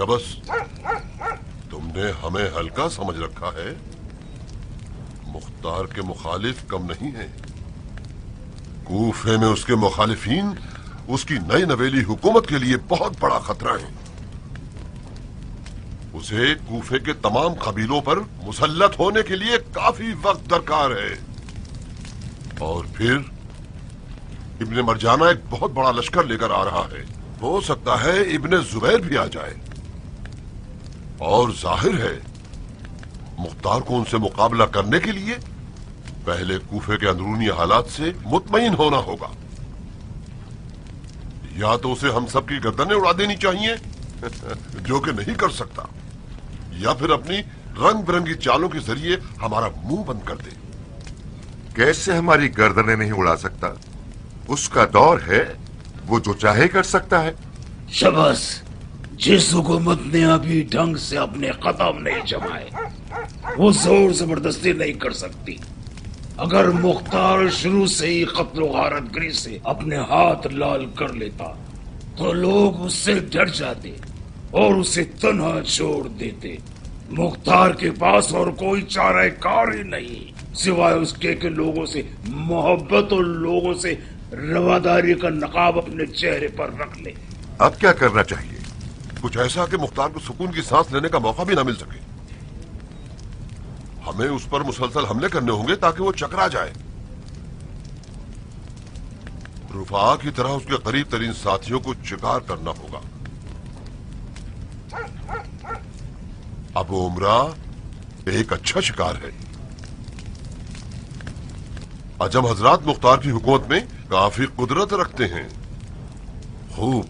शबस, तुमने हमें हल्का समझ रखा है। मुख्तार के मुखालिफ कम नहीं है। कूफे में उसके मुखालिफिन उसकी नई नवेली हुकूमत के लिए बहुत बड़ा खतरा है। उसे कूफे के तमाम कबीलों पर मुसल्लत होने के लिए काफी वक्त दरकार है। और फिर इब्ने मरजाना एक बहुत बड़ा लश्कर लेकर आ रहा है। हो सकता है इब्ने जुबैर भी आ जाए। और जाहिर है मुख्तार को उनसे मुकाबला करने के लिए पहले कूफे के अंदरूनी हालात से मुतमईन होना होगा। या तो उसे हम सब की गर्दनें उड़ा देनी चाहिए जो कि नहीं कर सकता, या फिर अपनी रंग बिरंगी चालों के जरिए हमारा मुंह बंद कर दे। कैसे हमारी गर्दनें नहीं उड़ा सकता? उसका दौर है, वो जो चाहे कर सकता है। शबस, जिस हुकूमत ने अभी ढंग से अपने कदम नहीं जमाए वो जोर जबरदस्ती नहीं कर सकती। अगर मुख्तार शुरू से ही कत्ल गारतगिरी से अपने हाथ लाल कर लेता तो लोग उससे डर जाते और उसे तन्हा छोड़ देते। मुख्तार के पास और कोई चारा कार ही नहीं सिवाय उसके के लोगों से मोहब्बत और लोगों से रवादारी का नकाब अपने चेहरे पर रख ले। अब क्या करना चाहिए? कुछ ऐसा कि मुख्तार को सुकून की सांस लेने का मौका भी ना मिल सके। हमें उस पर मुसलसल हमले करने होंगे ताकि वो चकरा जाए। रुफा की तरह उसके करीब तरीन साथियों को शिकार करना होगा। अबू उमरा एक अच्छा शिकार है। अजम हजरात मुख्तार की हुकूमत में काफी कुदरत रखते हैं। खूब,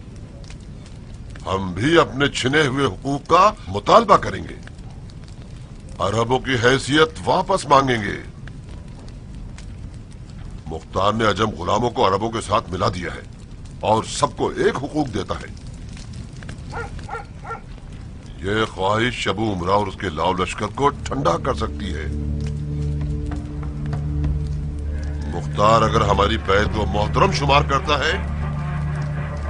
हम भी अपने छिने हुए हुकूक का मुतालबा करेंगे। अरबों की हैसियत वापस मांगेंगे। मुख्तार ने अजम गुलामों को अरबों के साथ मिला दिया है और सबको एक हुकूक देता है। यह ख्वाहिश अबू उमरा और उसके लाव लश्कर को ठंडा कर सकती है। मुख्तार अगर हमारी पैद को मोहतरम शुमार करता है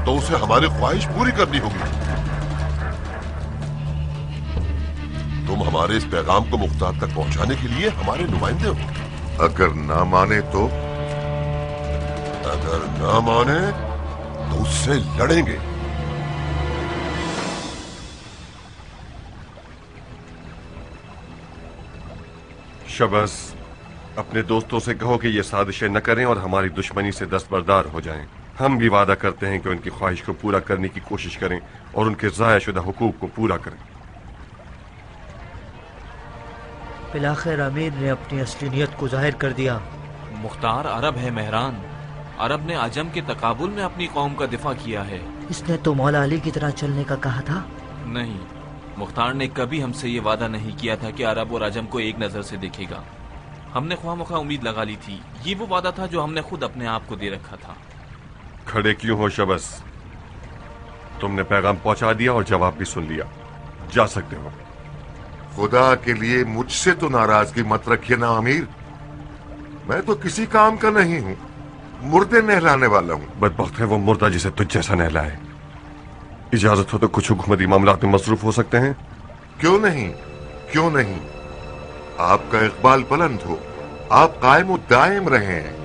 तो उसे हमारी ख्वाहिश पूरी करनी होगी। तुम हमारे इस पैगाम को मुख्तार तक पहुंचाने के लिए हमारे नुमाइंदे हो। अगर ना माने तो? अगर ना माने तो उससे लड़ेंगे। शबस, अपने दोस्तों से कहो कि ये साजिशें न करें और हमारी दुश्मनी से दस्तबरदार हो जाएं। हम भी वादा करते हैं कि उनकी ख्वाहिश को पूरा करने की कोशिश करें और उनके ज़ाया शुदा हुकूक को पूरा करें। बिलाखिर अमीर ने अपनी असली नीयत को जाहिर कर दिया। मुख्तार अरब है मेहरान। अरब ने अजम के तकाबुल में अपनी कौम का दिफा किया है। इसने तो मौला अली की तरह चलने का कहा था। नहीं, मुख्तार ने कभी हमसे ये वादा नहीं किया था कि अरब और अजम को एक नजर से देखेगा। हमने ख्वामख्वाह उम्मीद लगा ली थी। ये वो वादा था जो हमने खुद अपने आप को दे रखा था। खड़े क्यों हो शबस? तुमने पैगाम पहुंचा दिया और जवाब भी सुन लिया। जा सकते हो। खुदा के लिए मुझसे तो नाराजगी मत रखिए ना अमीर। मैं तो किसी काम का नहीं हूं, मुर्दे नहलाने वाला हूं। बदबख्त है वो मुर्दा जिसे तुझ जैसा नहलाए। इजाजत हो तो कुछ हुकूमती मामलात में मसरूफ हो सकते हैं। क्यों नहीं, क्यों नहीं। आपका इकबाल बुलंद हो, आप कायम व दायम रहें।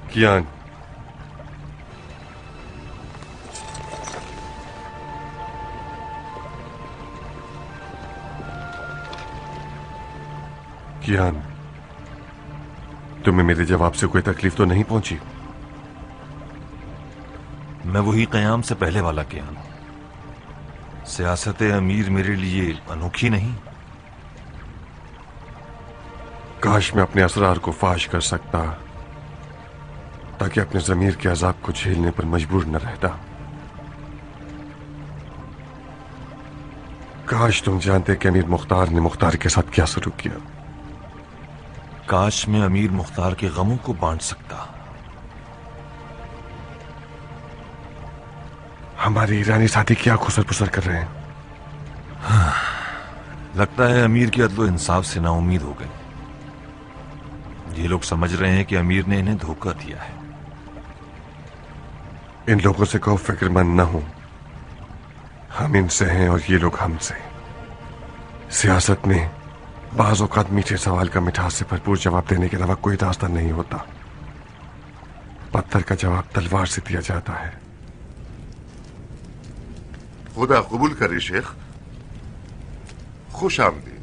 कियान, कियान, तुम्हें मेरे जवाब से कोई तकलीफ तो नहीं पहुंची? मैं वही कयाम से पहले वाला कियान। सियासत अमीर मेरे लिए अनोखी नहीं। काश मैं अपने असरार को फाश कर सकता ताकि अपने जमीर के अजाब को झेलने पर मजबूर न रहता। काश तुम जानते कि अमीर मुख्तार ने मुख्तार के साथ क्या सलूक किया। काश मैं अमीर मुख्तार के गमों को बांट सकता। हमारे ईरानी साथी क्या खुसर पुसर कर रहे हैं? लगता है अमीर की अदलो इंसाफ से नाउम्मीद हो गए। ये लोग समझ रहे हैं कि अमीर ने इन्हें धोखा दिया है। इन लोगों से कहो फिक्रमंद न हो, हम इनसे हैं और ये लोग हमसे। सियासत में बाज़ औक़ात मीठे सवाल का मिठास से भरपूर जवाब देने के अलावा कोई रास्ता नहीं होता। पत्थर का जवाब तलवार से दिया जाता है। खुदा कबूल करे शेख, खुश आमदीद।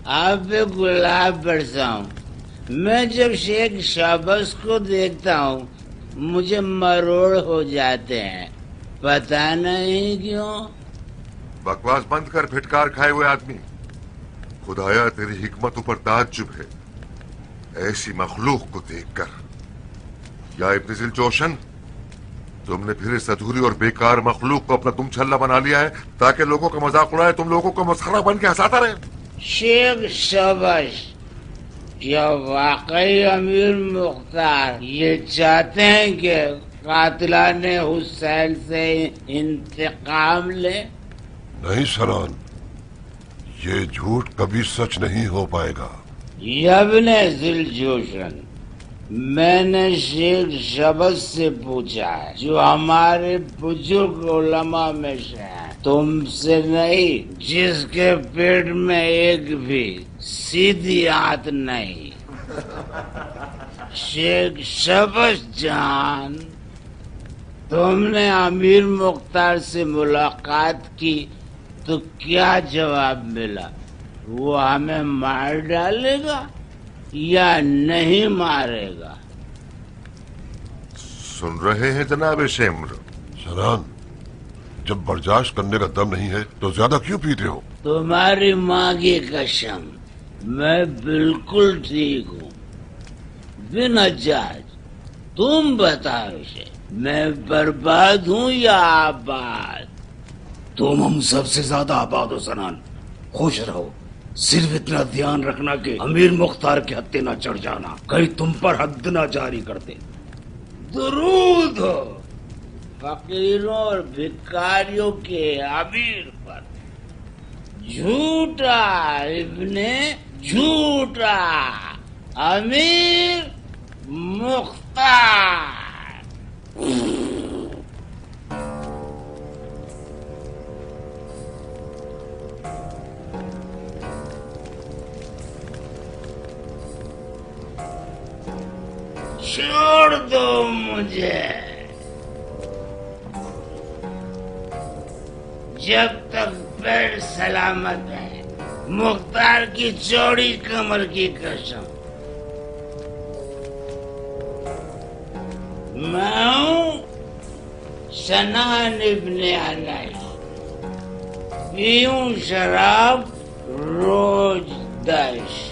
आप पे गुलाब बरसाऊं। मैं जब शेख शाबाश को देखता हूँ मुझे मरोड़ हो जाते हैं, पता नहीं क्यों। बकवास बंद कर फिटकार खाए हुए आदमी। खुदाया तेरी हिकमत ऊपर ताज्जुब है ऐसी मखलूक को देखकर। या इब्न जिल जोशन, तुमने फिर इस अधूरी और बेकार मखलूक को अपना दुम छल्ला बना लिया है ताकि लोगों का मजाक उड़ाए, तुम लोगों को मसखरा बन के हंसाता रहे। शेख शाबाश, क्या वाकई अमीर मुख्तार ये चाहते हैं कि कातिलाने हुसैन से इंतकाम ले? नहीं सरान, ये झूठ कभी सच नहीं हो पाएगा। यब्ने ज़िलजोशन, मैंने शेख शबस से पूछा है जो हमारे बुजुर्ग उलमा में से हैं, तुमसे नहीं जिसके पेट में एक भी सीधी आंत नहीं। शेख शबस जान, तुमने अमीर मुख्तार से मुलाकात की तो क्या जवाब मिला? वो हमें मार डालेगा या नहीं मारेगा? सुन रहे हैं जनाब शेम्र? सरान, जब बर्दाश्त करने का दम नहीं है तो ज्यादा क्यों पीते हो? तुम्हारी माँ की कसम, मैं बिल्कुल ठीक हूँ, बिना जाज। तुम बताओ उसे, मैं बर्बाद हूँ या आबाद? तुम हम सबसे ज्यादा आबाद हो सनान। खुश रहो, सिर्फ इतना ध्यान रखना कि अमीर मुख्तार के हत्थे न चढ़ जाना, कहीं तुम पर हद न जारी कर दे। दुरूद हो फकीरों और भिखारियों के अमीर पर। झूठा इब्ने झूठा अमीर मुख्तार। छोड़ दो मुझे, जब तक पैर सलामत है। मुख्तार की चौड़ी कमर की कसम। मैं हूँ सनान इब्ने अनस, पीऊं शराब रोज 10।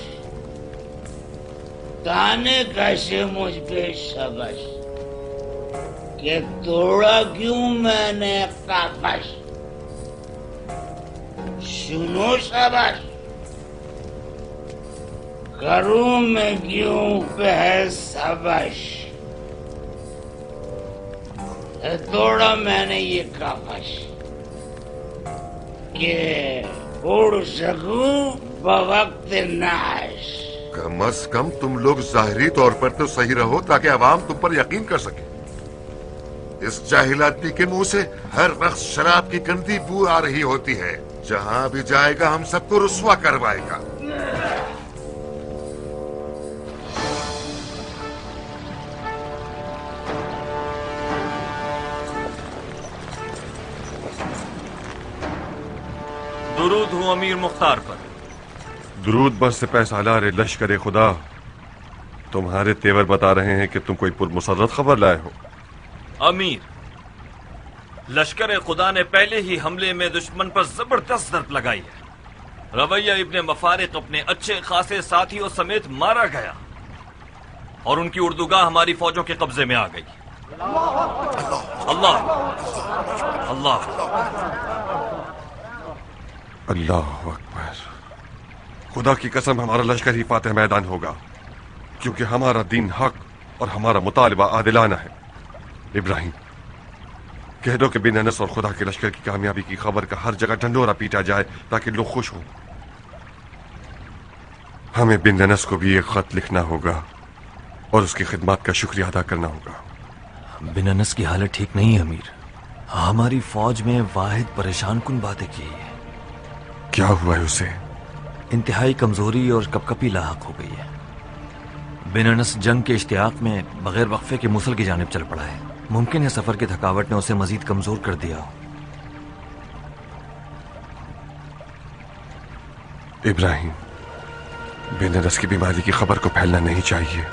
ताने कैसे मुझ पे शबश के तोड़ा क्यों मैंने काफश? सुनो शबश, करूं मैं क्यों बहस सबश? तोड़ा मैंने ये काफश के उड़ सकूं बवक्त नाश। कम अज कम तुम लोग जाहिरी तौर पर तो सही रहो ताकि अवाम तुम पर यकीन कर सके। इस जाहिल आदमी के मुंह से हर वक्त शराब की गंदी बू आ रही होती है। जहां भी जाएगा हम सबको रुस्वा करवाएगा। दुरूद हूँ अमीर मुख्तार पर। दुरूद बस से पैसा ला रे लश्कर खुदा, तुम्हारे तेवर बता रहे हैं कि तुम कोई पुरमुसर्रत खबर लाए हो। अमीर, लश्कर खुदा ने पहले ही हमले में दुश्मन पर जबरदस्त ज़रब लगाई है। रवैया इब्ने मफारिक अपने अच्छे खासे साथियों समेत मारा गया और उनकी उर्दूगाह हमारी फौजों के कब्जे में आ गई। अल्लाह अल्लाह। अल्लाह अकबर। खुदा की कसम हमारा लश्कर ही फातह मैदान होगा, क्योंकि हमारा दीन हक और हमारा मुतालबा आदिलाना है। इब्राहिम, कह दो कि बिन अनस और खुदा के लश्कर की कामयाबी की खबर का हर जगह ढंढोरा पीटा जाए ताकि लोग खुश हों। हमें बिन अनस को भी एक खत लिखना होगा और उसकी खिदमत का शुक्रिया अदा करना होगा। बिन अनस की हालत ठीक नहीं है अमीर। हमारी फौज में वाहिद परेशान कुन बातें की है। क्या हुआ है उसे? इंतहाई कमजोरी और कपकपी लाहक हो गई है। बिन अनस जंग के इश्तियाक में बगैर वक्फे के मूसल की जानिब चल पड़ा है। मुमकिन है सफर की थकावट ने उसे मजीद कमजोर कर दिया हो। इब्राहिम, बिन अनस की बीमारी की खबर को फैलना नहीं चाहिए।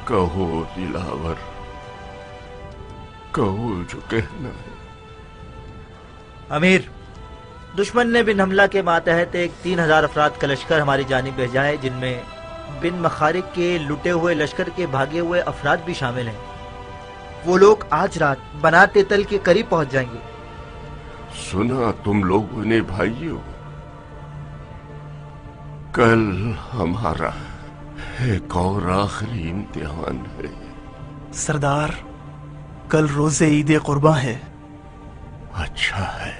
कहो दिलावर, कहो जो कहना है। अमीर, दुश्मन ने बिन हमला के मातहत एक 3000 अफराद का लश्कर हमारी जानिब भेजा है, जिनमें बिन मखारिक के लुटे हुए लश्कर के भागे हुए अफराद भी शामिल हैं। वो लोग आज रात बनाते तल के करीब पहुंच जाएंगे। सुना तुम लोगों ने भाइयों, कल हमारा एक और आखिरी इम्तिहान है। सरदार, कल रोजे ईद कुर्बान है। अच्छा है,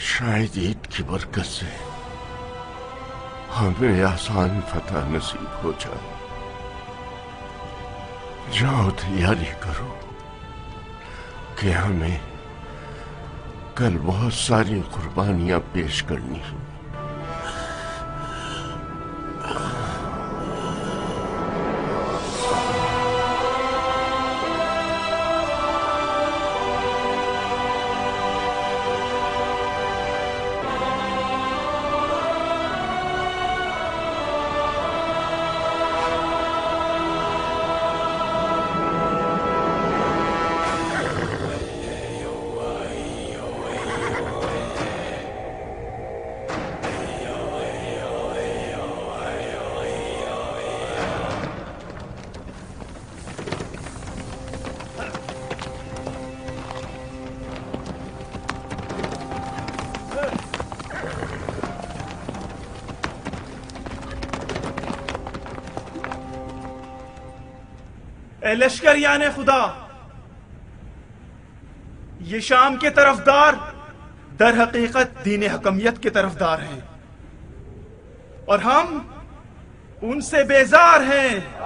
शायद ईद की बरकत से हमें आसान फतह नसीब हो जाए। जाओ तैयारी करो कि हमें कल बहुत सारी कुर्बानियां पेश करनी है। ए लश्कर याने खुदा, ये शाम के तरफदार दर हकीकत दीन हकमियत के तरफदार हैं और हम उनसे बेजार हैं।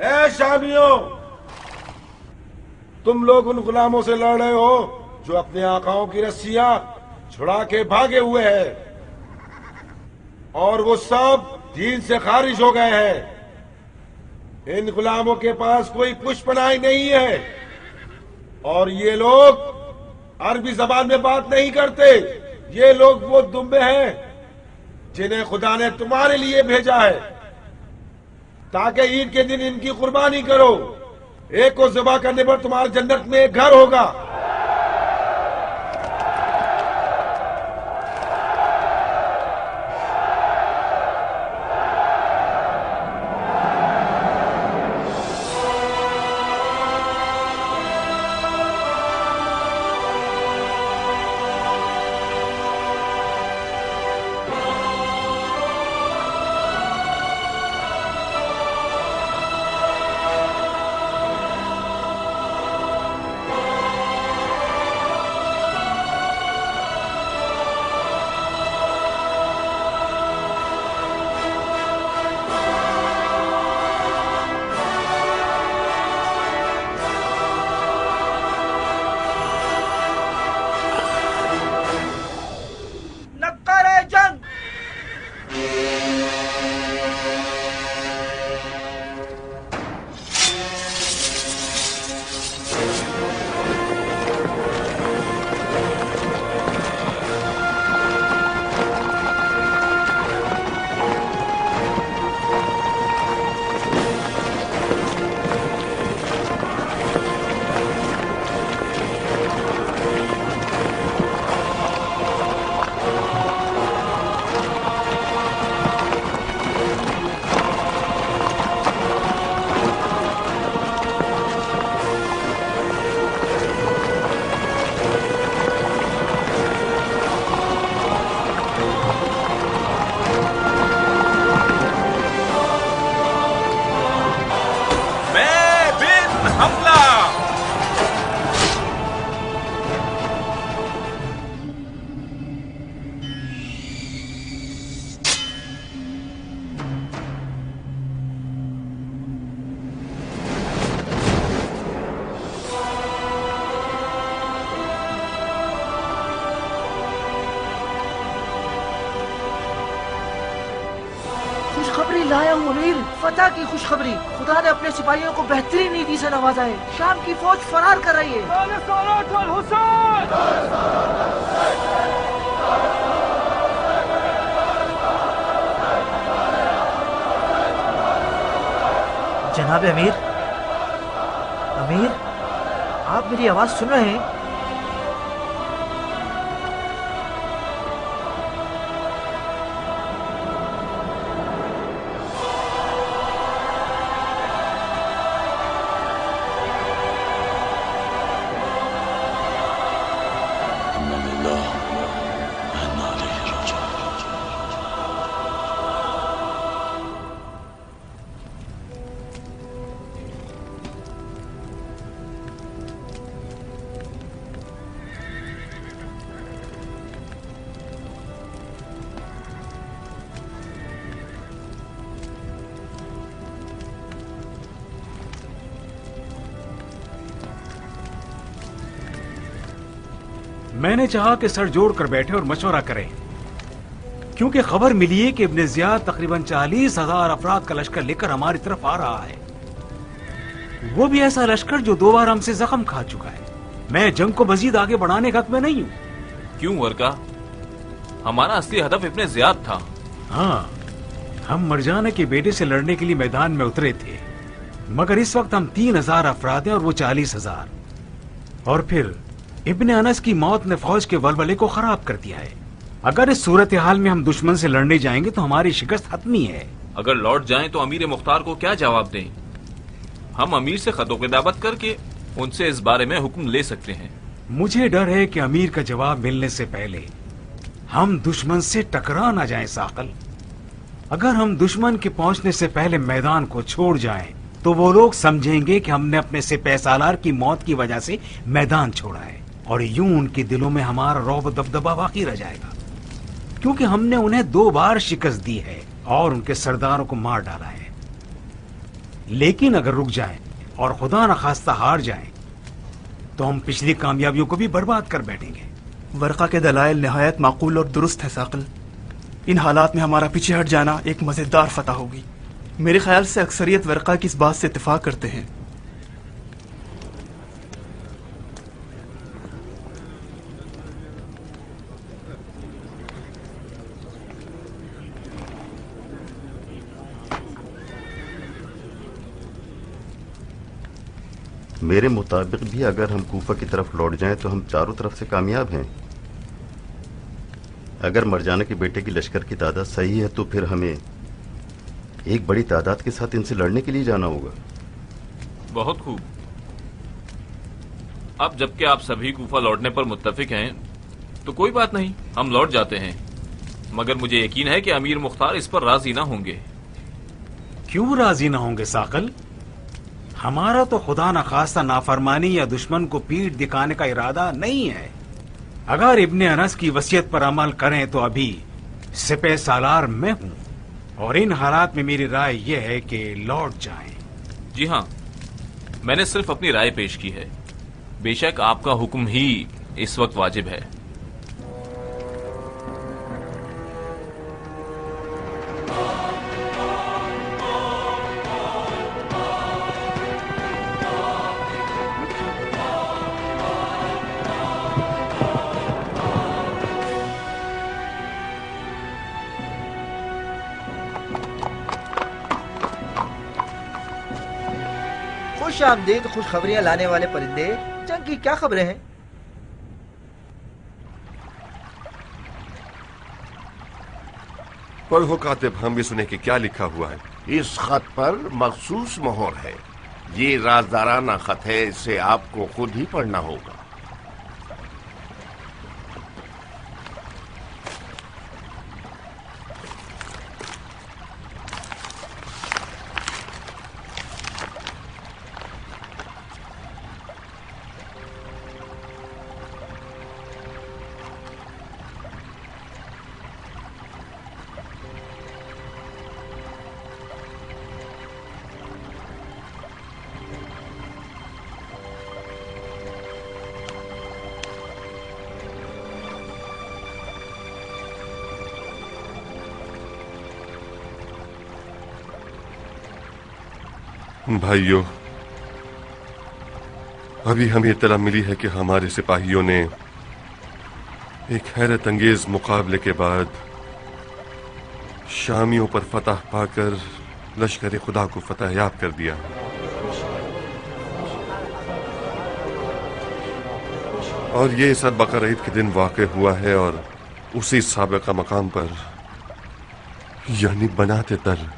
ए शामियों, तुम लोग उन गुलामों से लड़ रहे हो जो अपने आकाओं की रस्सियां छुड़ा के भागे हुए हैं, और वो सब दीन से खारिज हो गए हैं। इन गुलामों के पास कोई पुष्पनाई नहीं है और ये लोग अरबी जबान में बात नहीं करते। ये लोग वो दुम्बे हैं जिन्हें खुदा ने तुम्हारे लिए भेजा है ताकि ईद के दिन इनकी कुर्बानी करो। एक को ज़िबा करने पर तुम्हारे जन्नत में एक घर होगा। हमला। खुशखबरी लाया हूँ अमीर, फतह की खुशखबरी। खुदा ने अपने सिपाहियों को बेहतरीन नीति से नवाजा है। शाम की फौज फरार कर रही है। जनाब अमीर, अमीर आप मेरी आवाज सुन रहे हैं? मैंने चाहा कि सर जोड़ कर बैठे और मशवरा करें, क्योंकि खबर मिली है कि इब्ने जियाद तकरीबन 40,000 अफराद का लश्कर लेकर हमारी तरफ आ रहा है। वो भी ऐसा लश्कर जो 2 बार हमसे जख्म खा चुका है। मैं जंग को मजीद आगे बढ़ाने का हक में नहीं हूँ। क्यों वर्का? हमारा असली हदफ इब्ने जियाद था। हाँ, हम मरजाना के बेटे से लड़ने के लिए मैदान में उतरे थे, मगर इस वक्त हम 3,000 अफराद हैं और वो 40,000। और फिर इब्ने अनस की मौत ने फौज के वलवले को खराब कर दिया है। अगर इस सूरत हाल में हम दुश्मन से लड़ने जाएंगे तो हमारी शिकस्त हतमी है। अगर लौट जाएं तो अमीर मुख्तार को क्या जवाब दें? हम अमीर से खतो किताबत करके उनसे इस बारे में हुक्म ले सकते हैं। मुझे डर है कि अमीर का जवाब मिलने से पहले हम दुश्मन से टकरा ना जाएं साकल। अगर हम दुश्मन के पहुंचने से पहले मैदान को छोड़ जाएं तो वो लोग समझेंगे कि हमने अपने सिपह सालार की मौत की वजह से मैदान छोड़ा है, और यूं उनके दिलों में हमारा रौब दबदबा बाकी रह जाएगा, क्योंकि हमने उन्हें 2 बार शिकस्त दी है और उनके सरदारों को मार डाला है। लेकिन अगर रुक जाएं और खुदा न खास्ता हार जाएं तो हम पिछली कामयाबियों को भी बर्बाद कर बैठेंगे। वर्का के दलाइल निहायत माकूल और दुरुस्त है साकिल। इन हालात में हमारा पीछे हट जाना एक मजेदार फतह होगी। मेरे ख्याल से अक्सरियत वर्का की इस बात से इत्तेफाक करते हैं। मेरे मुताबिक भी अगर हम कूफा की तरफ लौट जाएं तो हम चारों तरफ से कामयाब हैं। अगर मरजाना के बेटे की लश्कर की तादाद सही है तो फिर हमें एक बड़ी तादाद के साथ इनसे लड़ने के लिए जाना होगा। बहुत खूब। अब जबकि आप सभी कूफा लौटने पर मुत्तफिक हैं तो कोई बात नहीं, हम लौट जाते हैं। मगर मुझे यकीन है कि अमीर मुख्तार इस पर राजी ना होंगे। क्यों राजी ना होंगे साकल? हमारा तो खुदा न खास्ता नाफरमानी या दुश्मन को पीठ दिखाने का इरादा नहीं है। अगर इब्ने अनस की वसीयत पर अमल करें तो अभी सिपह सालार मैं हूं, और इन हालात में मेरी राय यह है कि लौट जाएं। जी हाँ, मैंने सिर्फ अपनी राय पेश की है। बेशक आपका हुक्म ही इस वक्त वाजिब है। खुश आमदीद खुशखबरियां लाने वाले परिंदे, जंग की क्या खबरें हैं? पढ़ो कातिब, हम भी सुने कि क्या लिखा हुआ है। इस खत पर मखसूस मोहर है। ये राजदाराना खत है, इसे आपको खुद ही पढ़ना होगा। भाइयों, अभी हमें इत्तला मिली है कि हमारे सिपाहियों ने एक हैरत अंगेज मुकाबले के बाद शामियों पर फतह पाकर लश्कर खुदा को फतह याब कर दिया। और ये सब बकर ईद के दिन वाक़ हुआ है और उसी साबिक़ा मकाम पर, यानी बनाते तल।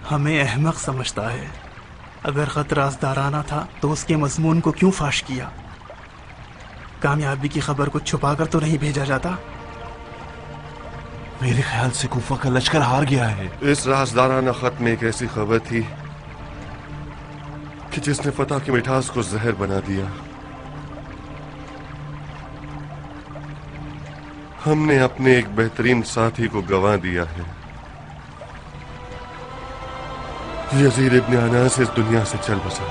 हमें अहमक समझता है। अगर खत राज़दाराना था तो उसके मज़मून को क्यों फाश किया? कामयाबी की खबर को छुपाकर तो नहीं भेजा जाता? मेरे ख्याल से कूफा का लश्कर हार गया है। इस राज़दाराना खत में एक ऐसी खबर थी कि जिसने फतह की मिठास को जहर बना दिया। हमने अपने एक बेहतरीन साथी को गंवा दिया है। यजीद इब्न अनास इस दुनिया से चल बसा।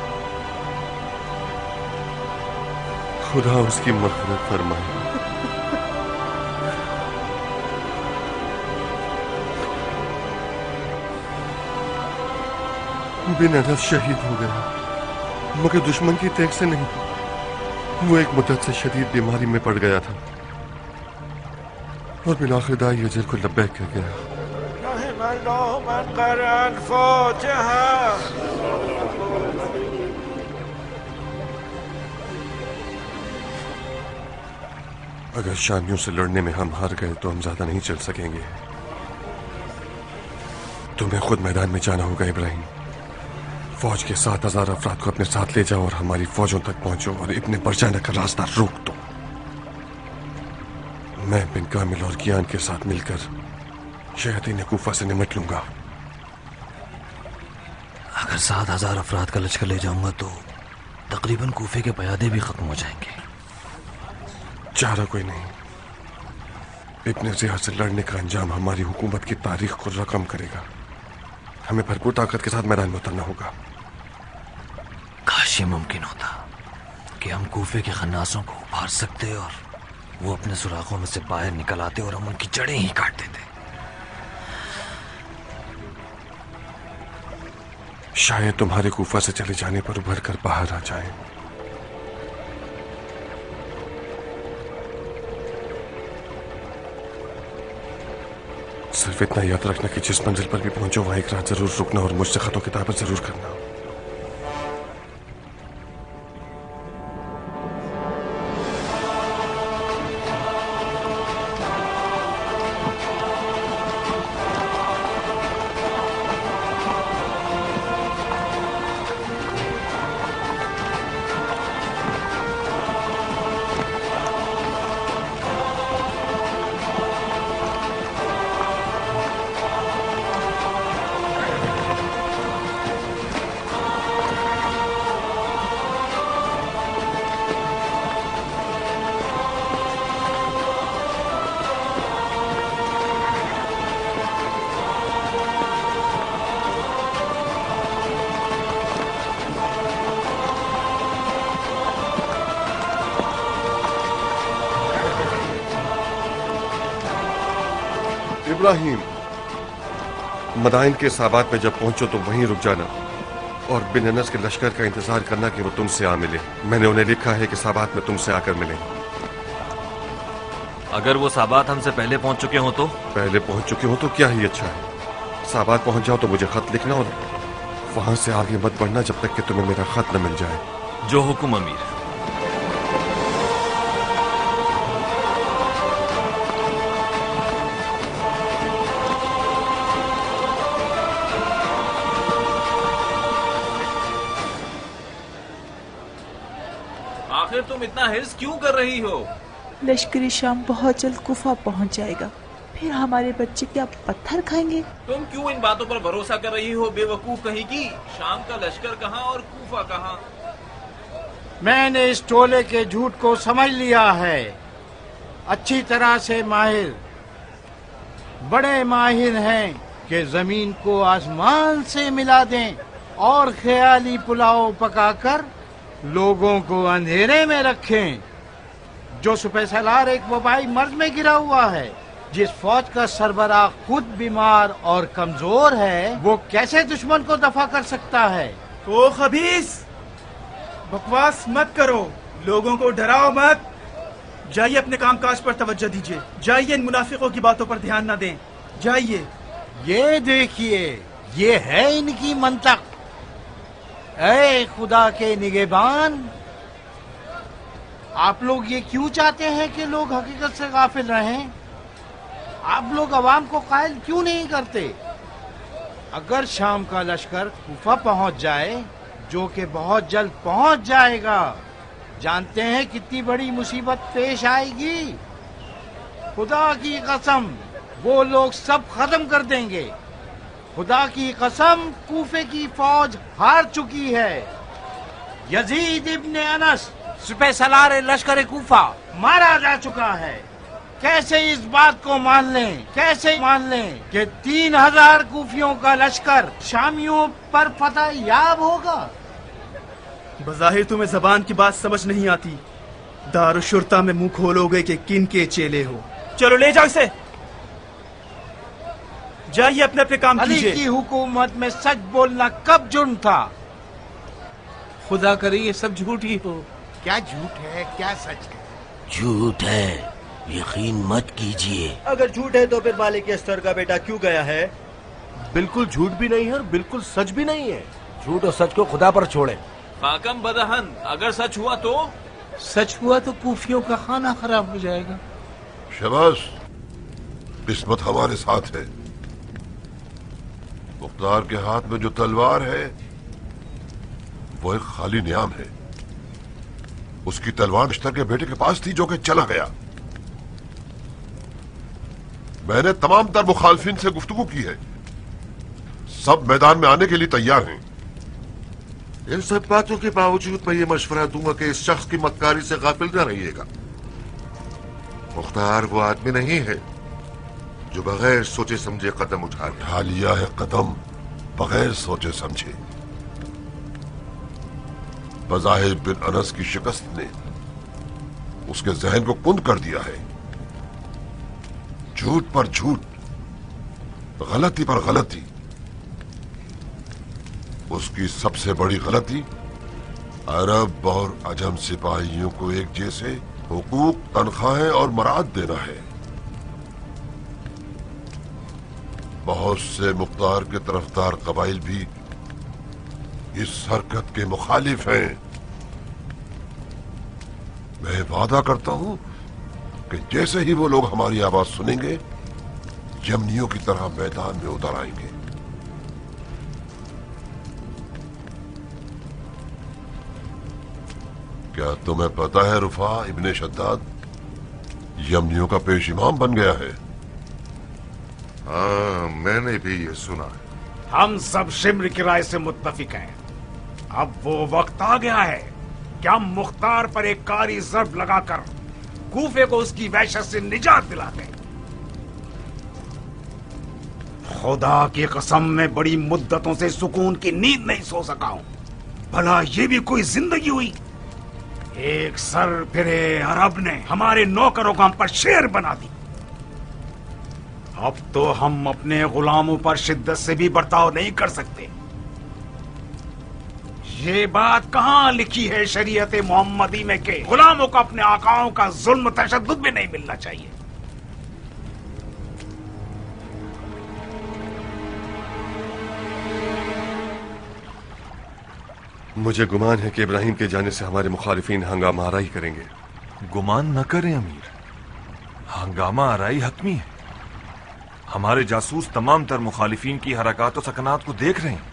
खुदा उसकी मग़फ़िरत फरमाए। बिन अनस शहीद हो गया, मगर दुश्मन की तेग से नहीं। वो एक मुद्दत से शदीद बीमारी में पड़ गया था और बिन आखिर दाई अजल को लब्बैक कह गया। अगर शामियों से लड़ने में हम हार गए तो हम ज्यादा नहीं चल सकेंगे। तुम्हें खुद मैदान में जाना होगा इब्राहिम। फौज के 7,000 अफराद को अपने साथ ले जाओ और हमारी फौजों तक पहुंचो और इब्ने बरजाना का रास्ता रोक दो। मैं बिन कामिल और कियान के साथ मिलकर शयातीन कूफा से निमट लूंगा। अगर 7,000 अफराद का लश्कर ले जाऊंगा तो तकरीबन कूफे के पयादे भी खत्म हो जाएंगे। चारा कोई नहीं। इब्ने ज़िया से लड़ने का अंजाम हमारी हुकूमत की तारीख को रकम करेगा। हमें भरपूर ताकत के साथ मैदान में उतरना होगा। काश ये मुमकिन होता कि हम कूफे के खन्नासों को उभार सकते और वो अपने सुराखों में से बाहर निकल आते और हम उनकी जड़ें ही काट देते। शायद तुम्हारे कूफा से चले जाने पर उभर कर बाहर आ जाएं। सिर्फ इतना याद रखना कि जिस मंजिल पर भी पहुंचो वहां एक रात जरूर रुकना और मुझसे खतों किताबत जरूर करना। इब्राहिम, मदाइन के साबात में जब पहुंचो तो वहीं रुक जाना और बिन अनस के लश्कर का इंतजार करना कि वो तुमसे आ मिले। मैंने उन्हें लिखा है कि साबात में तुमसे आकर मिलें। अगर वो साबात हमसे पहले पहुंच चुके हो तो? पहले पहुंच चुके हो तो क्या ही अच्छा है। साबात पहुंच जाओ तो मुझे खत लिखना और वहां से आगे मत बढ़ना जब तक कि तुम्हें मेरा खत न मिल जाए। जो हुक्म अमीर। आखिर तुम इतना हिर्स क्यों कर रही हो? लश्करी शाम बहुत जल्द कुफा पहुंच जाएगा, फिर हमारे बच्चे क्या पत्थर खाएंगे? तुम क्यों इन बातों पर भरोसा कर रही हो बेवकूफ कहीं की? शाम का लश्कर कहाँ और कूफा कहाँ? मैंने इस टोले के झूठ को समझ लिया है। अच्छी तरह से माहिर, बड़े माहिर हैं कि जमीन को आसमान से मिला दें और ख्याली पुलाव पकाकर लोगों को अंधेरे में रखें। जो सुपह सलार एक वबाई मर्ज में गिरा हुआ है جس فوج کا سربراہ خود بیمار اور کمزور ہے وہ کیسے دشمن کو دفع کر سکتا ہے؟ او خبیث، بکواس مت کرو، لوگوں کو ڈراؤ مت. جائیے اپنے کام کاج پر توجہ دیجیے، جائیے ان منافقوں کی باتوں پر دھیان نہ دیں، جائیے. یہ دیکھیے، یہ ہے ان کی منطق. اے خدا کے نگہبان، آپ لوگ یہ کیوں چاہتے ہیں کہ لوگ حقیقت سے غافل رہیں؟ آپ لوگ عوام کو قائل کیوں نہیں کرتے؟ اگر شام کا لشکر کوفہ پہنچ جائے، جو کہ بہت جلد پہنچ جائے گا، جانتے ہیں کتنی بڑی مصیبت پیش آئے گی؟ خدا کی قسم وہ لوگ سب ختم کر دیں گے. خدا کی قسم کوفے کی فوج ہار چکی ہے. یزید ابن انس سپہ سالار لشکر کوفہ مارا جا چکا ہے. کیسے اس بات کو مان لیں، کیسے مان لیں کہ 3000 کوفیوں کا لشکر شامیوں پر فتح یاب ہوگا؟ بظاہر تمہیں زبان کی بات سمجھ نہیں آتی، دارالشرطہ میں منہ کھولو گے کہ کن کے چیلے ہو. چلو لے جاؤ اسے، جائیے اپنے اپنے کام کیجیے. علی کی حکومت میں سچ بولنا کب جرم تھا؟ خدا کرے یہ سب جھوٹ ہی ہو. کیا جھوٹ ہے کیا سچ ہے؟ جھوٹ ہے، یقین مت کیجیے. اگر جھوٹ ہے تو پھر مالک استر کا بیٹا کیوں گیا ہے؟ بالکل جھوٹ بھی نہیں ہے اور بالکل سچ بھی نہیں ہے. جھوٹ اور سچ کو خدا پر چھوڑے. حاکم بدہن، اگر سچ ہوا تو؟ سچ ہوا تو کوفیوں کا کھانا خراب ہو جائے گا. شباش، قسمت ہمارے ساتھ ہے. مقدار کے ہاتھ میں جو تلوار ہے وہ ایک خالی نیام ہے. اس کی تلوار اشتر کے بیٹے کے پاس تھی جو کہ چلا گیا. میں نے تمام تر مخالفین سے گفتگو کی ہے، سب میدان میں آنے کے لیے تیار ہیں. ان سب باتوں کے باوجود میں یہ مشورہ دوں گا کہ اس شخص کی مکاری سے غافل نہ رہیے گا. مختار وہ آدمی نہیں ہے جو بغیر سوچے سمجھے قدم اٹھا لیا ہے قدم بغیر سوچے سمجھے. بظاہر بن انس کی شکست نے اس کے ذہن کو کند کر دیا ہے. جھوٹ پر جھوٹ، غلطی پر غلطی. اس کی سب سے بڑی غلطی عرب اور عجم سپاہیوں کو ایک جیسے حقوق، تنخواہیں اور مراد دینا ہے. بہت سے مختار کے طرفدار قبائل بھی اس حرکت کے مخالف ہیں. میں وعدہ کرتا ہوں کہ جیسے ہی وہ لوگ ہماری آواز سنیں گے یمنیوں کی طرح میدان میں اتر آئیں گے. کیا تمہیں پتا ہے رفاع ابن شداد یمنیوں کا پیش امام بن گیا ہے؟ ہاں، میں نے بھی یہ سنا. ہم سب شمر کی رائے سے متفق ہیں. اب وہ وقت آ گیا ہے کہ ہم مختار پر ایک کاری ضرب لگا کر کوفے کو اس کی وحشت سے نجات دلا دیں. خدا کی قسم میں بڑی مدتوں سے سکون کی نیند نہیں سو سکا ہوں. بھلا یہ بھی کوئی زندگی ہوئی؟ ایک سر پھرے عرب نے ہمارے نوکروں کو ہم پر شیر بنا دی. اب تو ہم اپنے غلاموں پر شدت سے بھی برتاؤ نہیں کر سکتے. یہ بات کہاں لکھی ہے شریعت محمدی میں کہ غلاموں کو اپنے آقاؤں کا ظلم تشدد بھی نہیں ملنا چاہیے؟ مجھے گمان ہے کہ ابراہیم کے جانے سے ہمارے مخالفین ہنگامہ آرائی کریں گے. گمان نہ کریں امیر، ہنگامہ آرائی حتمی ہے. ہمارے جاسوس تمام تر مخالفین کی حرکات و سکنات کو دیکھ رہے ہیں.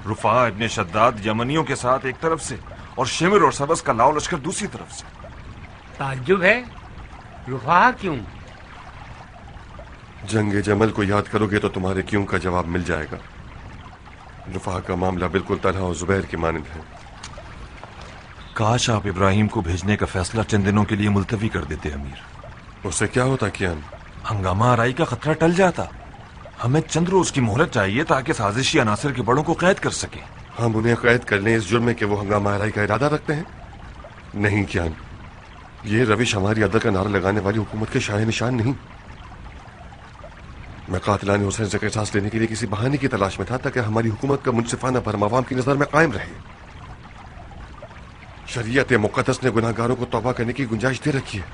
رفاع ابن شداد یمنیوں کے ساتھ ایک طرف سے اور شمر اور سبز کا لاؤ لشکر دوسری طرف سے. تعجب ہے، رفاع کیوں؟ جنگ جمل کو یاد کرو گے تو تمہارے کیوں کا جواب مل جائے گا. رفاع کا معاملہ بالکل طلحہ اور زبیر کے مانند ہے. کاش آپ ابراہیم کو بھیجنے کا فیصلہ چند دنوں کے لیے ملتوی کر دیتے امیر. اسے کیا ہوتا کیان؟ ہنگامہ آرائی کا خطرہ ٹل جاتا. ہمیں چند روز کی مہلت چاہیے تاکہ سازشی عناصر کے بڑوں کو قید کر سکیں. ہم انہیں قید کر لیں اس جرم میں کہ وہ ہنگامہ آرائی کا ارادہ رکھتے ہیں؟ نہیں کیان، یہ روش ہماری عدل کا نعرہ لگانے والی حکومت کے شاہ نشان نہیں. मैं कातिलाने हुसैन से किसास लेने के लिए किसी बहाने की तलाश में था ताकि हमारी हुकूमत का मुनसिफाना भरम आवाम की नजर में कायम रहे। शरीयत मुक़द्दस ने गुनाहगारों को तौबा करने की गुंजाइश दे रखी है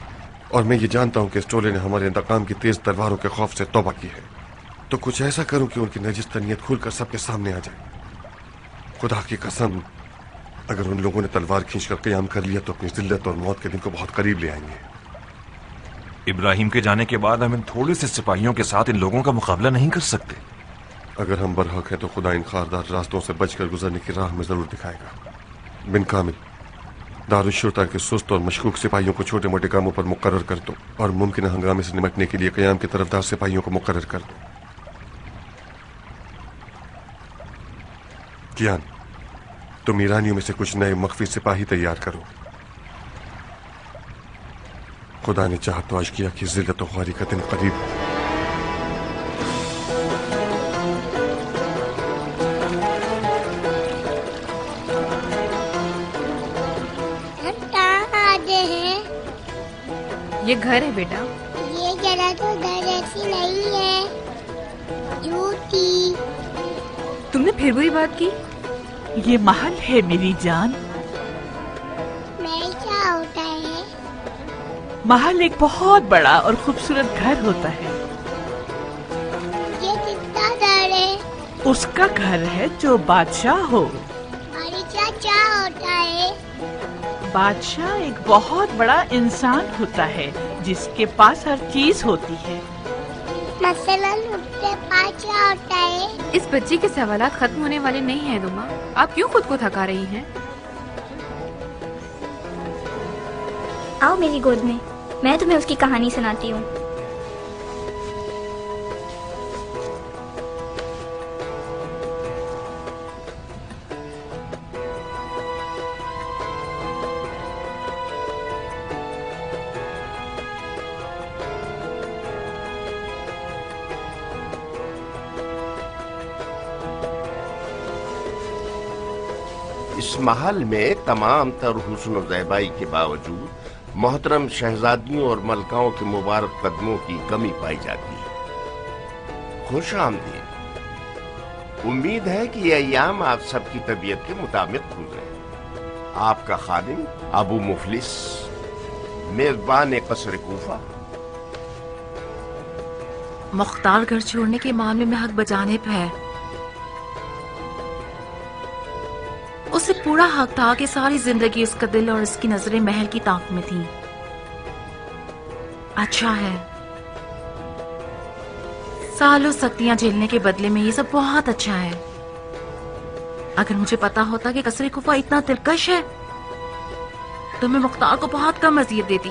और मैं ये जानता हूँ कि इस टोले ने हमारे इंतकाम की तेज तलवारों के खौफ से तौबा की है। तो कुछ ऐसा करूं कि उनकी नजिस तनीयत खुलकर सबके सामने आ जाए। खुदा की कसम, अगर उन लोगों ने तलवार खींचकर क़याम कर लिया तो अपनी जिल्लत और मौत के दिन को बहुत करीब ले आएंगे। इब्राहिम के जाने के बाद हम इन थोड़े से सिपाहियों के साथ इन लोगों का मुकाबला नहीं कर सकते। अगर हम बरहक हैं तो खुदा इन खारदार रास्तों से बचकर गुजरने की राह में जरूर दिखाएगा। बिन कामिल, दारुश्शुरता के सुस्त और मशकूक सिपाहियों को छोटे मोटे कामों पर मुकर्रर कर दो और मुमकिन हंगामे से निपटने के लिए क़याम के तरफदार सिपाहियों को मुकर्रर कर दो। कियान, तुम ईरानियों में से कुछ नए मख्फी सिपाही तैयार करो। खुदा ने चाहा तो आज किया कि जिल्लत और ख्वारी का दिन करीब। हम कहाँ आते हैं? ये घर है बेटा। ये जगह तो घर ऐसी नहीं है, झूठी। तुमने फिर वही बात की? ये महल है मेरी जान। महल क्या होता है? महल एक बहुत बड़ा और खूबसूरत घर होता है। ये कितना घर है? उसका घर है जो बादशाह हो। बादशाह क्या होता है? बादशाह एक बहुत बड़ा इंसान होता है जिसके पास हर चीज होती है। मसलन उसके पास क्या होता है? इस बच्ची के सवालात खत्म होने वाले नहीं हैं रुमा। आप क्यों खुद को थका रही हैं? आओ मेरी गोद में, मैं तुम्हें उसकी कहानी सुनाती हूँ। इस महल में तमाम तर हुस्न और ज़ैबाई के बावजूद मोहतरम शहजादियों और मलकाओं के मुबारक कदमों की कमी पाई जाती है। खुश आमदीद। उम्मीद है कि ये अय्याम आप सबकी तबीयत के मुताबिक गुजरे। आपका खादिम अबू मुफलिस, मेजबान कसर कूफा। मुख्तार घर छोड़ने के मामले में हक बजाने पे है। उसे पूरा हक था कि सारी जिंदगी उसका दिल और उसकी नजरें महल की ताक में थीं। अच्छा है, सालों सख्तियां झेलने के बदले में ये सब बहुत अच्छा है। अगर मुझे पता होता कि कसरे कुफा इतना दिलकश है तो मैं मुख्तार को बहुत कम अज़ियत देती।